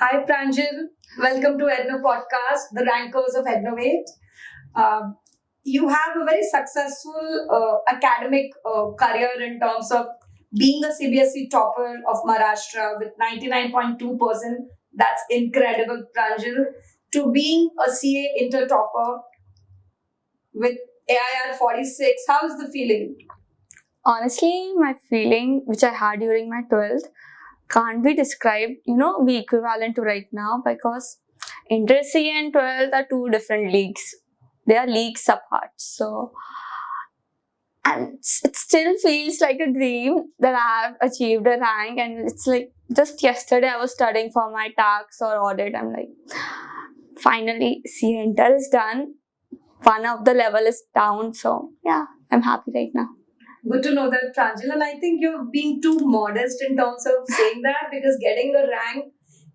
Hi Pranjal, welcome to Edno Podcast, the rankers of Ednovate. You have a very successful academic career in terms of being a CBSE topper of Maharashtra with 99.2%. That's incredible, Pranjal. To being a CA inter topper with AIR 46, how's the feeling? Honestly, my feeling which I had during my 12th can't be described, be equivalent to right now because inter C and 12th are two different leagues. They are leagues apart. So, and it still feels like a dream that I have achieved a rank. And it's like just yesterday I was studying for my tax or audit. I'm like, finally, C inter is done. One of the level is down. So, yeah, I'm happy right now. Good to know that, Pranjal. And I think you're being too modest in terms of saying that because getting a rank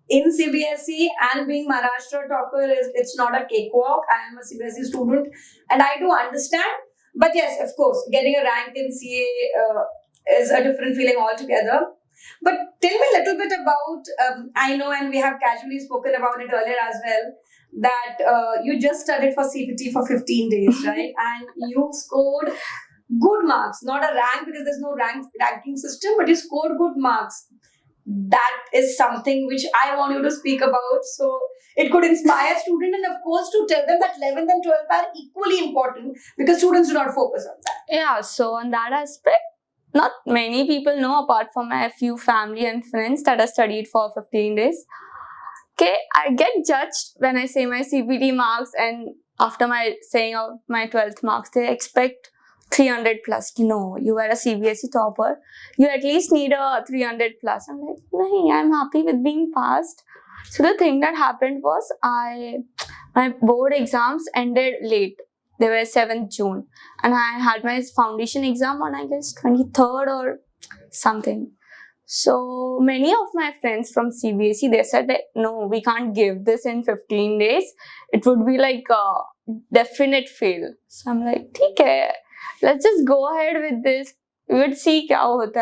in CBSE and being Maharashtra topper is it's not a cakewalk. I am a CBSE student and I do understand. But yes, of course, getting a rank in CA is a different feeling altogether. But tell me a little bit about, I know, and we have casually spoken about it earlier as well, that you just studied for CPT for 15 days, right? And you scored good marks, not a rank because there's no ranking system, but you scored good marks. That is something which I want you to speak about. So it could inspire students and of course to tell them that 11th and 12th are equally important because students do not focus on that. Yeah, so on that aspect, not many people know apart from my few family and friends that I studied for 15 days. Okay, I get judged when I say my CPT marks, and after my saying of my 12th marks, they expect 300 plus. No, you were a CBSE topper. You at least need a 300 plus. I'm like, no, I'm happy with being passed. So the thing that happened was my board exams ended late. They were 7th June. And I had my foundation exam on, I guess, 23rd or something. So many of my friends from CBSE, they said that, no, we can't give this in 15 days. It would be like a definite fail. So I'm like, okay, let's just go ahead with this. We would see kya hota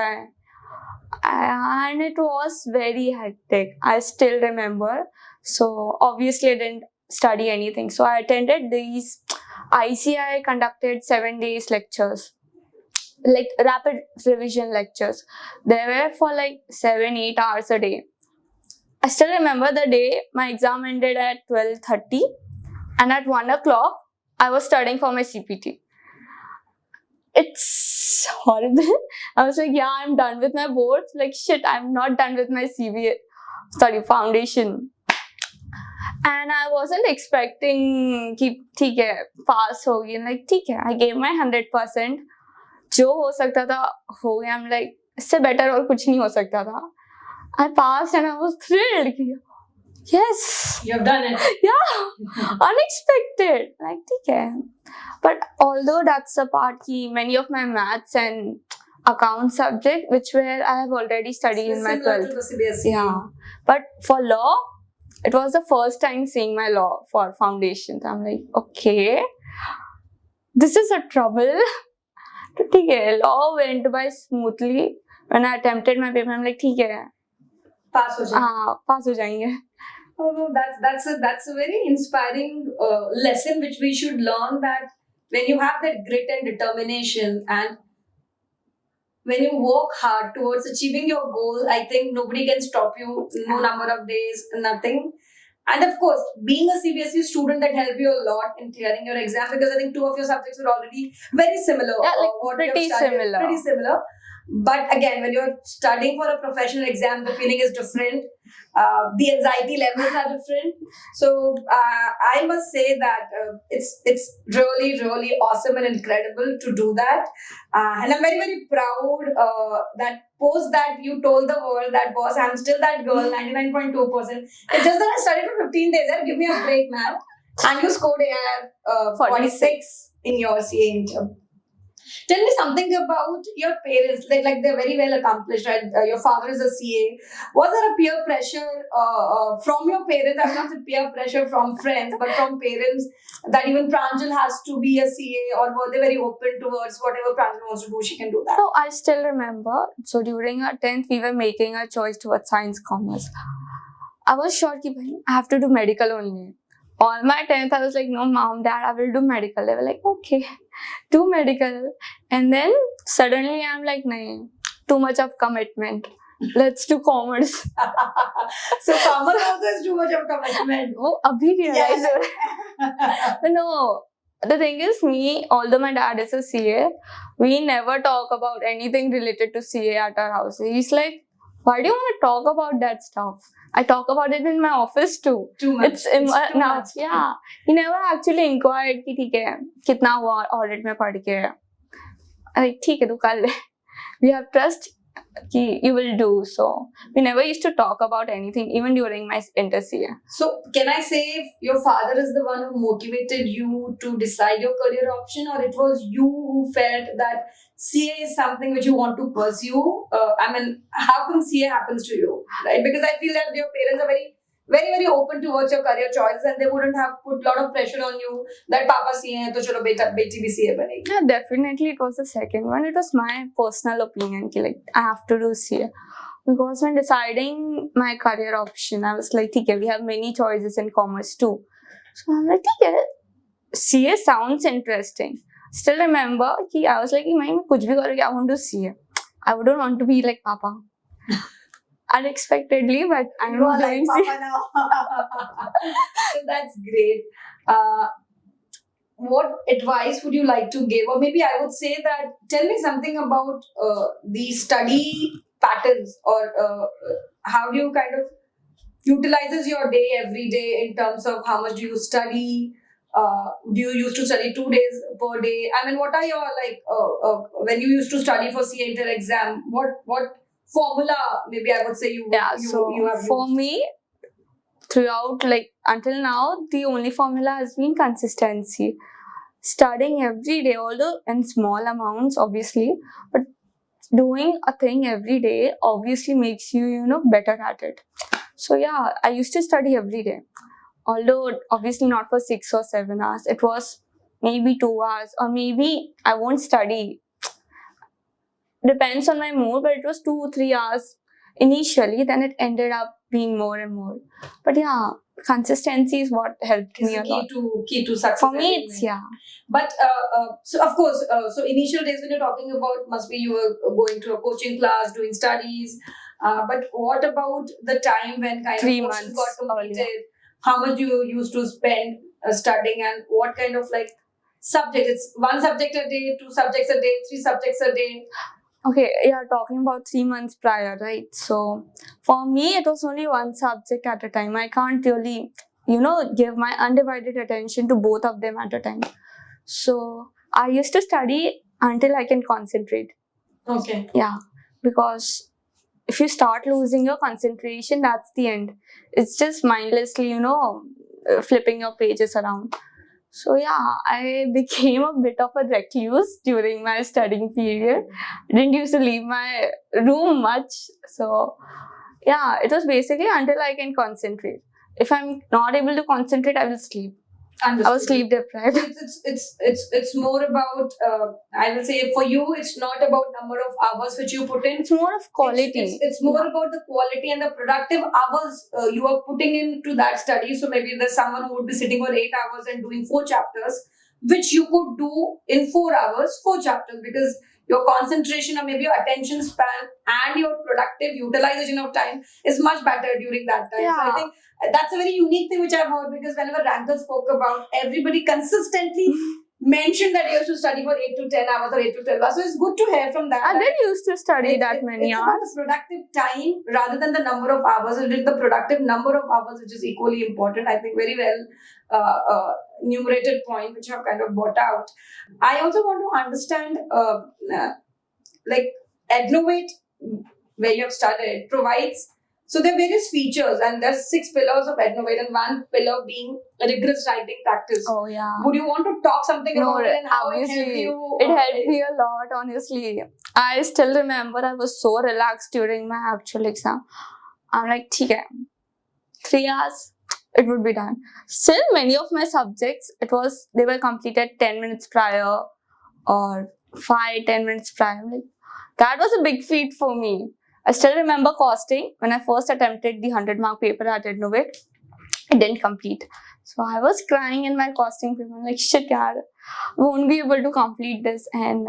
hai. And it was very hectic. I still remember. So obviously I didn't study anything. So I attended these ICI conducted 7 days lectures, like rapid revision lectures. They were for like 7-8 hours a day. I still remember the day my exam ended at 12:30 and at 1 o'clock I was studying for my CPT. It's horrible. I was like, yeah, I'm done with my boards. Like, shit, I'm not done with my foundation. And I wasn't expecting कि ठीक है pass होगी. Like ठीक है, I gave my 100%. जो हो सकता था हो गया. I'm like, इससे better और कुछ नहीं हो सकता था. I passed and I was thrilled. Yes, You have done it. Yeah, unexpected. Like ठीक है. But although that's a part key, many of my maths and account subject, which where I have already studied in my Similar 12th. to the CBSE. Yeah, but for law, it was the first time seeing my law for foundations. I'm like, okay, this is a trouble. ठीक है, law went by smoothly. When I attempted my paper, I'm like, ठीक है, Pass ho jaye. हाँ, pass हो जाएंगे. Oh no, that's a very inspiring lesson which we should learn, that when you have that grit and determination and when you work hard towards achieving your goal, I think nobody can stop you. No number of days, nothing. And of course, being a CBSE student, that helped you a lot in clearing your exam because I think two of your subjects were already very similar. Yeah, like what you have pretty studied, similar. Pretty similar. But again, when you're studying for a professional exam, the feeling is different. The anxiety levels are different. So I must say that it's really awesome and incredible to do that. And I'm very proud that post that you told the world that, boss, I'm still that girl, 99.2%. It's just that I studied for 15 days. Give me a break, man. And you scored AR 46 in your CA intern. Tell me something about your parents. Like they're very well accomplished, right? Your father is a CA. Was there a peer pressure from your parents? I will not say peer pressure from friends, but from parents that even Pranjal has to be a CA, or were they very open towards whatever Pranjal wants to do, she can do that? So I still remember. So during our 10th, we were making a choice towards science commerce. I was sure कि भाई I have to do medical only. All my 10th, I was like, no, mom, dad, I will do medical. They were like, okay, do medical. And then suddenly I'm like, nahin, too much of commitment. Let's do commerce. So commerce also is too much of commitment. वो अभी realize हो रहा है. But no, the thing is, me, although my dad is a CA, we never talk about anything related to CA at our house. He's like, why do you want to talk about that stuff? I talk about it in my office too. Too much. It's too now, much. yeah. He never actually inquired कि ठीक है कितना हुआ audit में पढ़ के. अरे ठीक है तू कर ले. We have trust कि you will do. So we never used to talk about anything even during my inter CA. So can I say your father is the one who motivated you to decide your career option, or it was you who felt that CA is something which you want to pursue? I mean, how come CA happens to you, right? Because I feel that your parents are very open towards your career choices, and they wouldn't have put a lot of pressure on you that Papa CA hai, to chalo beta beti bhi CA banegi. Yeah, definitely it was the second one. It was my personal opinion कि like I have to do CA. Because when deciding my career option, I was like, ठीक है, we have many choices in commerce too. So I'm like, ठीक है, CA sounds interesting. Still remember कि I was like, मैं कुछ भी करूँगी, I want to CA. I wouldn't want to be like Papa. Unexpectedly, but I'm You are doing like CA. Papa now. So that's great. What advice would you like to give? Or maybe I would say that tell me something about the study patterns, or how do you kind of utilizes your day every day in terms of how much do you study? Do you used to study 2 days per day? I mean, what are your when you used to study for CA inter exam? What formula maybe I would say you have For used? me, throughout like until now, the only formula has been consistency. Studying every day, although in small amounts, obviously, but doing a thing every day obviously makes you, better at it. So yeah, I used to study every day. Although obviously not for 6 or 7 hours. It was maybe 2 hours, or maybe I won't study. Depends on my mood, but it was 2-3 hours initially. Then it ended up being more and more. But yeah, consistency is what helped Is me the a lot. key to success. For me, anyway. it's yeah. But so of course, so initial days when you're talking about must be you were going to a coaching class, doing studies. But what about the time when kind 3 of courses months got completed? earlier. How much do you used to spend studying, and what kind of like subject? It's 1 subject a day, 2 subjects a day, 3 subjects a day. Okay, yeah, talking about 3 months prior, right? So for me, it was only 1 subject at a time. I can't really, give my undivided attention to both of them at a time. So I used to study until I can concentrate. Okay. Yeah, because if you start losing your concentration, that's the end. It's just mindlessly, flipping your pages around. So yeah, I became a bit of a recluse during my studying period. Didn't used to leave my room much. So yeah, it was basically until I can concentrate. If I'm not able to concentrate, I will sleep. I was sleep deprived. It's more about I will say for you it's not about number of hours which you put in. It's more of quality. It's more about the quality and the productive hours you are putting into that study. So maybe there's someone who would be sitting for 8 hours and doing 4 chapters, which you could do in 4 hours, 4 chapters, because your concentration or maybe your attention span and your productive utilization of time is much better during that time. Yeah. So I think that's a very unique thing which I've heard, because whenever rankers spoke about, everybody consistently mentioned that you used to study for 8 to 10 hours or 8 to 12 hours. So it's good to hear from that. I did used to study that many it's hours. about the productive time rather than the number of hours. It is the productive number of hours which is equally important. I think very well enumerated point which I've kind of brought out. I also want to understand like Ednovate, where you have studied, provides. So there are various features, and there's 6 pillars of Ednovate, and 1 pillar being rigorous writing practice. Oh yeah. Would you want to talk something about it and how it helped you? It helped me a lot, honestly. I still remember I was so relaxed during my actual exam. I'm like, ठीक है, 3 hours, it would be done. Still, many of my subjects, they were completed 10 minutes prior or 5-10 minutes prior. Like, that was a big feat for me. I still remember costing when I first attempted the 100-mark paper at Ednovate. It didn't complete. So I was crying in my costing paper. I'm like, shit, yaar, won't be able to complete this. And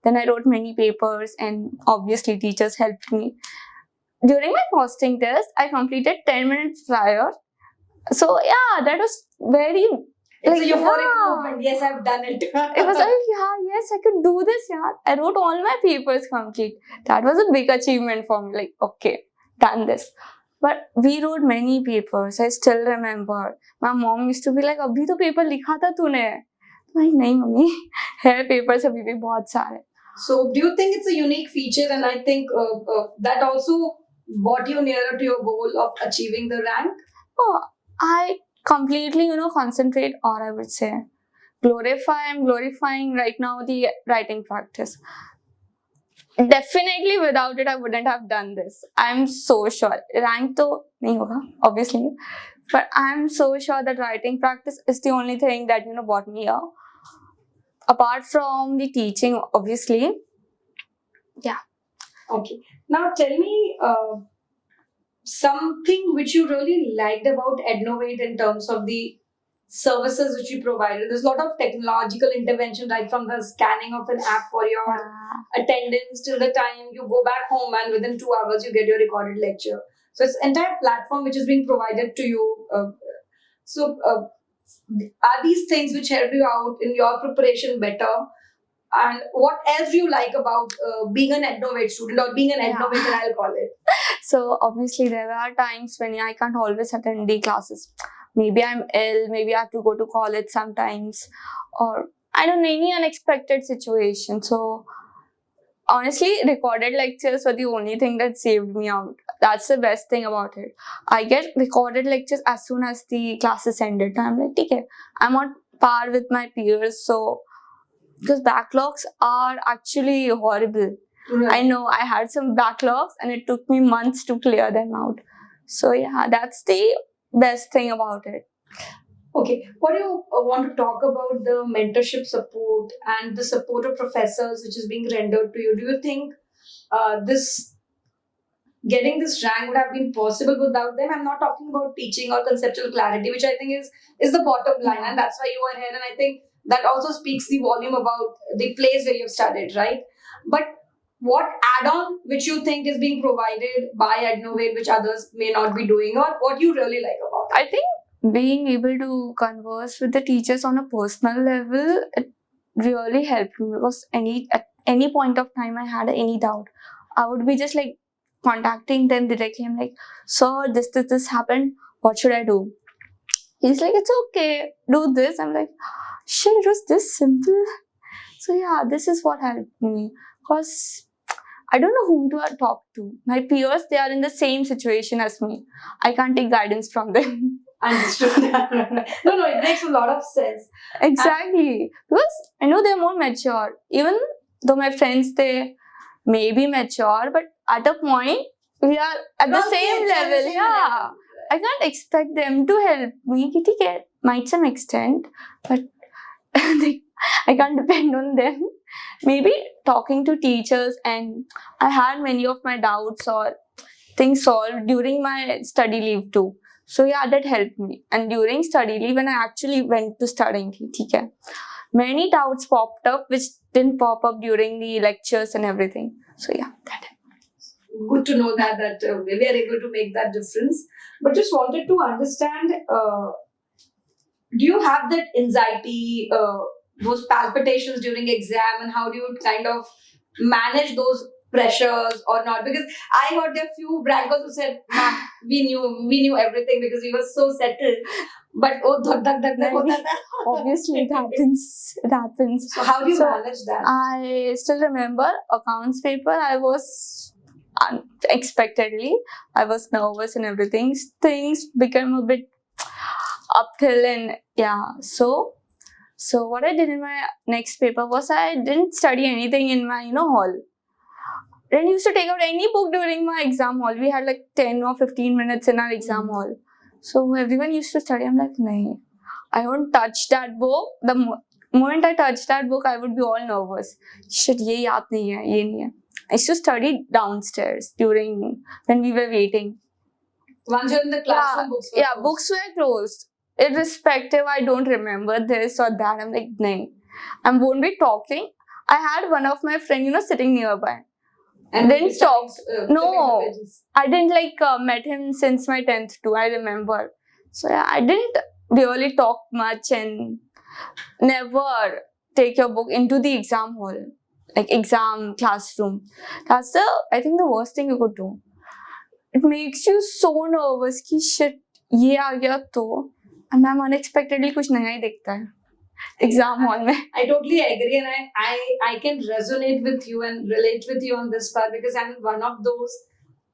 then I wrote many papers, and obviously teachers helped me. During my costing test, I completed 10 minutes prior. So yeah, that was very It's a euphoric moment. Yes, I've done it. It was like, yeah, yes, I could do this, yeah. I wrote all my papers complete. That was a big achievement for me. Like, okay, done this. But we wrote many papers. I still remember. My mom used to be like, "Abhi to paper likha tha tune." Like, nahi, mummy. Hair papers abhi bhi bahut sare. So, do you think it's a unique feature? And I think that also brought you nearer to your goal of achieving the rank? Oh, I completely, concentrate, or I would say I'm glorifying right now the writing practice. Definitely without it, I wouldn't have done this. I'm so sure. Rank to nahi hoga, obviously. But I'm so sure that writing practice is the only thing that, brought me here. Apart from the teaching, obviously. Yeah. Okay. Now tell me something which you really liked about Ednovate in terms of the services which you provided. There's a lot of technological intervention, right from the scanning of an app for your attendance till the time you go back home, and within 2 hours you get your recorded lecture. So it's an entire platform which is being provided to you. Are these things which help you out in your preparation better? And what else do you like about being an Ednovate student, or being an Ednovator, I'll call it? So obviously there are times when I can't always attend the classes. Maybe I'm ill, maybe I have to go to college sometimes, or I don't know, any unexpected situation. So honestly, recorded lectures were the only thing that saved me out. That's the best thing about it. I get recorded lectures as soon as the classes ended. I'm like, okay, I'm on par with my peers. So because backlogs are actually horrible. Right. I know I had some backlogs and it took me months to clear them out. So yeah, that's the best thing about it. Okay, what do you want to talk about the mentorship support and the support of professors which is being rendered to you? Do you think this getting this rank would have been possible without them? I'm not talking about teaching or conceptual clarity, which I think is the bottom line, and that's why you are here. And I think that also speaks the volume about the place where you've studied, right? But what add-on which you think is being provided by Ednovate which others may not be doing, or what you really like about it? I think being able to converse with the teachers on a personal level, it really helped me, because at any point of time I had any doubt, I would be just like contacting them directly. I'm like, sir, this happened. What should I do? He's like, it's okay, do this. I'm like, shit, it was this simple. So yeah, this is what helped me, because I don't know whom to talk to. My peers, they are in the same situation as me. I can't take guidance from them. Understood. No, it makes a lot of sense. Exactly. Because I know they're more mature. Even though my friends, they may be mature, but at a point, we are at the same level. Yeah. I can't expect them to help me. Might some extent, but I can't depend on them. Maybe talking to teachers, and I had many of my doubts or things solved during my study leave too. So yeah, that helped me. And during study leave, when I actually went to studying, many doubts popped up which didn't pop up during the lectures and everything. So yeah, that helped. Good to know that we are able to make that difference. But just wanted to understand, do you have that anxiety, those palpitations during exam, and how do you kind of manage those pressures or not? Because I heard there are few braggers who said, "Ma'am, we knew everything because we were so settled." But obviously it happens. It happens. So how do you manage that? I still remember accounts paper. I was unexpectedly, I was nervous and everything. Things became a bit uphill, and yeah. So what I did in my next paper was I didn't study anything in my hall. I didn't used to take out any book during my exam hall. We had like 10 or 15 minutes in our exam hall. So everyone used to study. I'm like, nahin, I won't touch that book. The moment I touch that book, I would be all nervous. Shit, ye yaad nahi hai, ye nahi hai. I used to study downstairs during when we were waiting. Once you're in the classroom, books were closed. Books were closed. Irrespective, I don't remember this or that. I'm like, no, I won't be talking. I had one of my friend, sitting nearby. And Didn't talk. No, flipping the pages. I didn't met him since my 10th too. I remember. So yeah, I didn't really talk much and never take your book into the exam hall, like exam classroom. That's I think the worst thing you could do. It makes you so nervous कि shit ये आ गया तो and ma'am unexpectedly कुछ नया ही देखता है exam hall में. I totally agree, and I can resonate with you and relate with you on this part because I'm one of those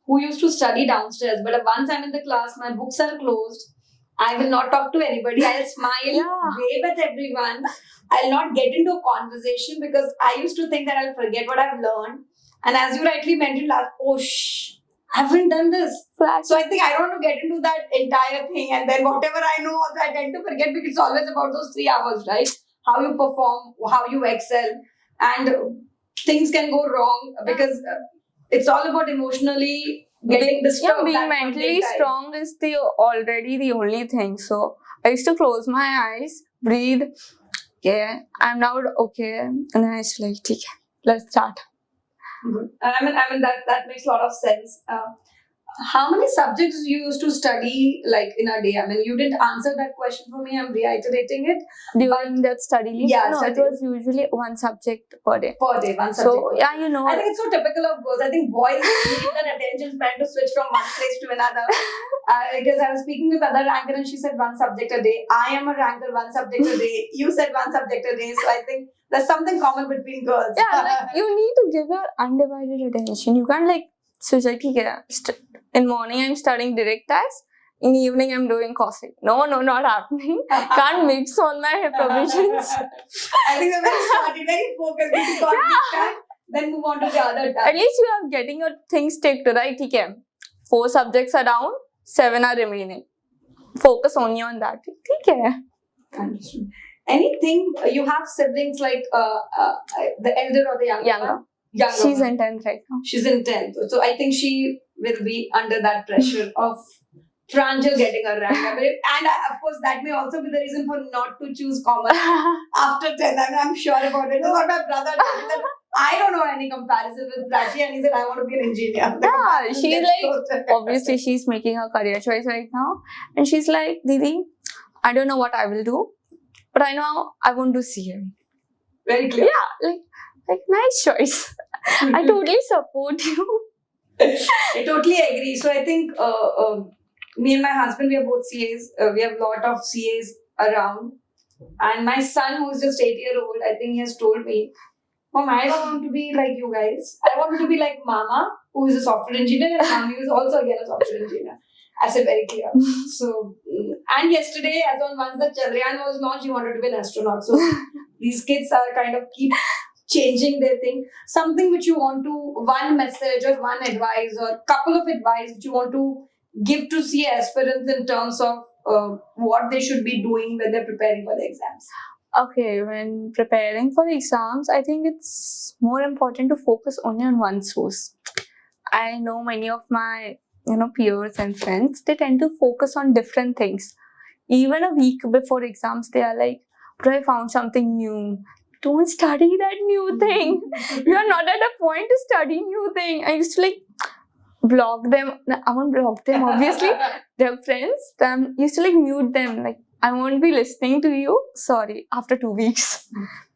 who used to study downstairs. But once I'm in the class, my books are closed. I will not talk to anybody. I'll smile, wave at everyone. I'll not get into a conversation because I used to think that I'll forget what I've learned. And as you rightly mentioned, I haven't done this. So I think I don't want to get into that entire thing. And then whatever I know, also I tend to forget because it's always about those 3 hours, right? How you perform, how you excel. And things can go wrong because it's all about emotionally getting disturbed. Being mentally strong is already the only thing. So I used to close my eyes, breathe. Yeah, I'm now okay. And then I was like, okay, let's start. Good. I mean that makes a lot of sense. How many subjects you used to study like in a day? I mean, you didn't answer that question for me. I'm reiterating it. During that study leave? Yeah, no, it was usually 1 subject per day. Per day, 1 subject. So, yeah, I think it's so typical of girls. I think boys need that attention span to switch from one place to another. Because I was speaking with other ranker and she said 1 subject a day. I am a ranker, 1 subject a day. You said 1 subject a day. So I think there's something common between girls. Yeah, like you need to give your undivided attention. You can't like switch like, in morning I'm studying direct text. In evening I'm doing costing. No, not happening. Can't mix all my provisions. I think we're very smart, very focused. Then move on to the other task. At least you are getting your things ticked, right? Okay. 4 subjects are down, 7 are remaining. Focus only on that. Okay. Understood. Anything, you have siblings like the elder or the younger? Younger. She's in 10th right now. She's in 10th. So I think she will be under that pressure of Pranjal getting a rank. And of course, that may also be the reason for not to choose commerce after 10th. I'm sure about it. That's what my brother told me. I don't know any comparison with Prachi, and he said, I want to be an engineer. Yeah, she's like, obviously she's making her career choice right now. And she's like, Didi, I don't know what I will do, but I know I want to see him. Very clear. Yeah, like nice choice. I totally support you. I totally agree. So I think me and my husband, we are both CAs. We have a lot of CAs around. And my son, who is just 8-year-old, I think he has told me, Mom, I don't want to be like you guys. I want to be like Mama, who is a software engineer, and Mami, who is also again a software engineer. I said very clear. So, and yesterday, once the Chandrayaan was launched, he wanted to be an astronaut. So these kids are kind of keep changing their thing. Something which you want to, one message or one advice or couple of advice which you want to give to CA aspirants in terms of what they should be doing when they're preparing for the exams. Okay, when preparing for exams, I think it's more important to focus only on one source. I know many of my peers and friends, they tend to focus on different things. Even a week before exams, they are like, but I found something new. Don't study that new thing. You are not at a point to study new thing. I used to block them. I won't block them, obviously. They're friends. I used to mute them. I won't be listening to you. Sorry, after 2 weeks.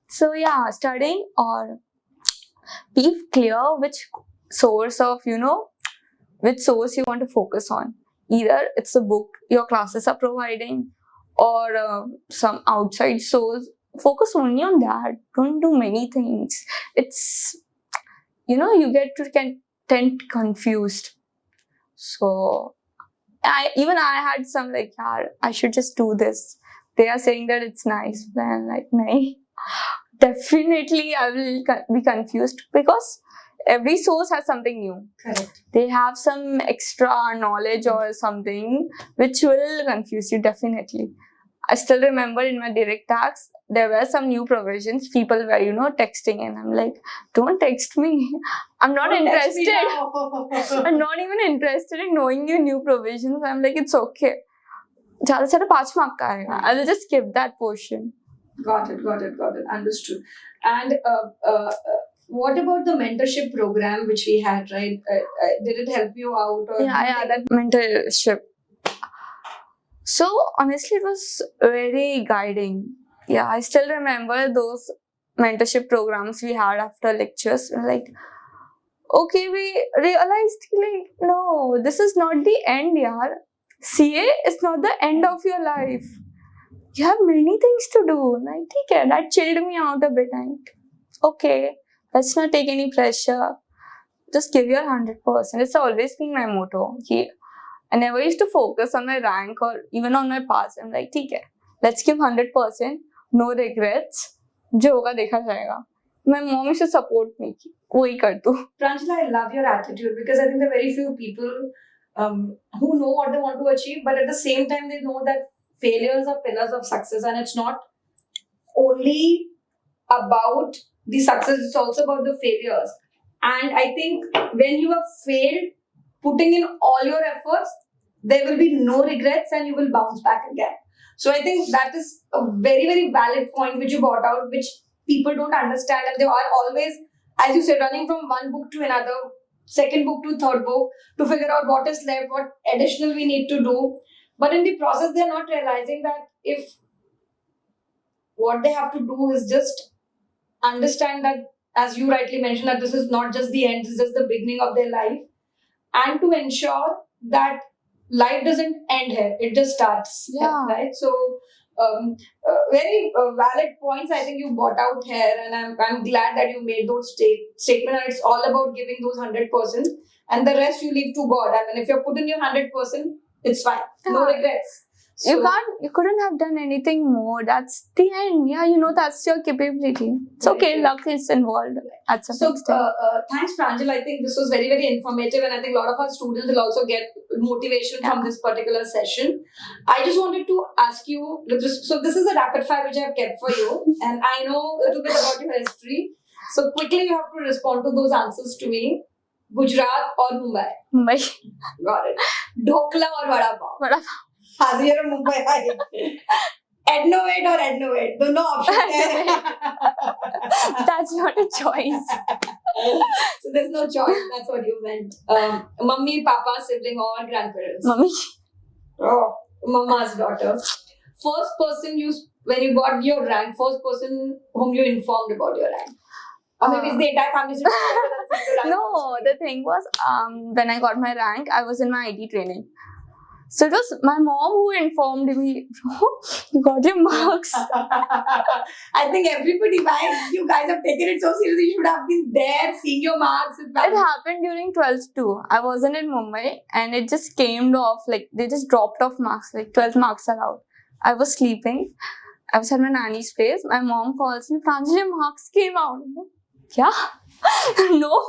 So yeah, studying or be clear which source of, which source you want to focus on. Either it's a book your classes are providing or some outside source. Focus only on that. Don't do many things. It's, you can tend confused. So I had some I should just do this. They are saying that it's nice. But I'm like, nay. Definitely I will be confused because every source has something new. Correct. They have some extra knowledge or something which will confuse you definitely. I still remember in my direct tax, there were some new provisions. People were, texting, and I'm like, don't text me. I'm not Don't text me interested. now. I'm not even interested in knowing your new provisions. I'm like, it's okay. ज़्यादा से ज़्यादा 5 mark का आएगा. I will just skip that portion. Got it. Understood. And what about the mentorship program which we had, right? Did it help you out? Or Yeah, that mentorship. So honestly, it was very guiding. Yeah, I still remember those mentorship programs we had after lectures. Like, okay, we realized like, no, this is not the end, yaar. CA is not the end of your life. You have many things to do. Like, okay, that chilled me out a bit. Like, okay, let's not take any pressure. Just give your 100%. It's always been my motto. I never used to focus on my rank or even on my pass. I'm like, okay, let's give 100%. No regrets. जो होगा देखा जाएगा. My mom used to support me. वही कर तू. Pranjal, I love your attitude because I think there are very few people who know what they want to achieve, but at the same time, they know that failures are pillars of success, and it's not only about the success, it's also about the failures. And I think when you have failed, putting in all your efforts, there will be no regrets and you will bounce back again. So I think that is a very, very valid point which you brought out, which people don't understand, and they are always, as you said, running from one book to another, second book to third book, to figure out what is left, what additional we need to do. But in the process, they are not realizing that if what they have to do is just understand that, as you rightly mentioned, that this is not just the end, this is just the beginning of their life, and to ensure that life doesn't end here, it just starts. Yeah. Right? So very valid points I think you brought out here, and I'm glad that you made those statement, and it's all about giving those 100%, and the rest you leave to God. I mean, if you're putting your 100%, it's fine. No Yeah. regrets. So, You couldn't have done anything more. That's the end. Yeah, that's your capability. It's Very okay, true. luck is involved at some So, extent. thanks, Pranjal. I think this was very, very informative, and I think a lot of our students will also get motivation from this particular session. I just wanted to ask you, so this is a rapid fire which I have kept for you, and I know a little bit about your history. So, quickly you have to respond to those answers to me. Gujarat or Mumbai? Mumbai. Got it. Dhokla or vada pav? Vada हाँ जी, you're a Mumbai. Ednovate or Ednovate? दोनों options हैं. That's not a choice. So there's no choice. That's what you meant. Mummy, papa, sibling, or grandparents? Mummy. Oh, mama's daughter. First person when you got your rank, first person whom you informed about your rank. Or maybe it's the entire family. No, the thing was, when I got my rank, I was in my IT training. So it was my mom who informed me, you got your marks. I think everybody, why you guys have taken it so seriously, you should have been there seeing your marks. It happened during 12th too. I wasn't in Mumbai, and it just came off, like they just dropped off marks, like 12 marks are out. I was sleeping. I was at my nanny's place. My mom calls me, Pranjal, your marks came out. Yeah? No?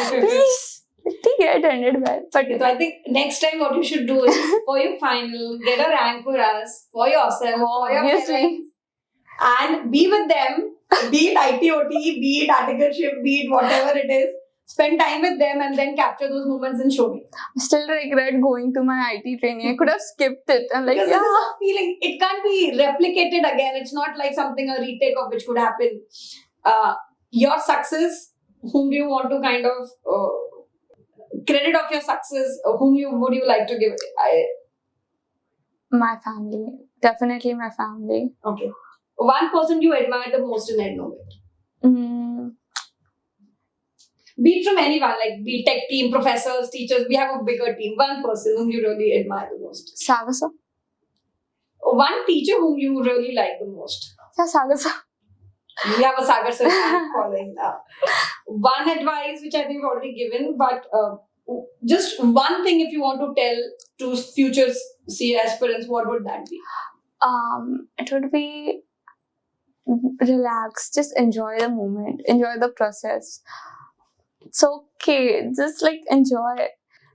Please. It ended well. But so I think next time what you should do is, for your final, get a rank for us, for yourself, for your parents, and be with them, be it ITOT, be it Articleship, be it whatever it is. Spend time with them and then capture those moments and show me. I still regret going to my IT training. I could have skipped it. I'm like, because this is a feeling. It can't be replicated again. It's not like something, a retake of which could happen. Your success, whom do you want to kind of credit of your success, whom would you like to give? My family. Definitely my family. Okay. One person you admire the most in Ednovate? Be it from anyone, like be tech team, professors, teachers. We have a bigger team. One person whom you really admire the most. Sagasa. One teacher whom you really like the most. Yeah, Sagasa. We have a Sagar sir following now. One advice which I think you've already given, but just one thing if you want to tell to future CA aspirants, what would that be? It would be relax, just enjoy the moment, enjoy the process. It's okay, just like enjoy it.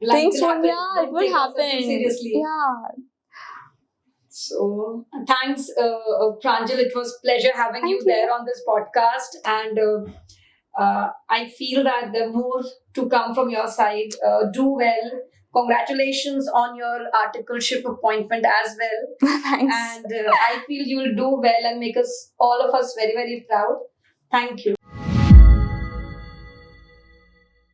Things would, it would happen. Seriously. Yeah. So thanks, Pranjal. It was pleasure having Thank you you. there on this podcast, and I feel that there are more to come from your side. Do well. Congratulations on your articleship appointment as well. Thanks. And I feel you will do well and make us all of us very, very proud. Thank you.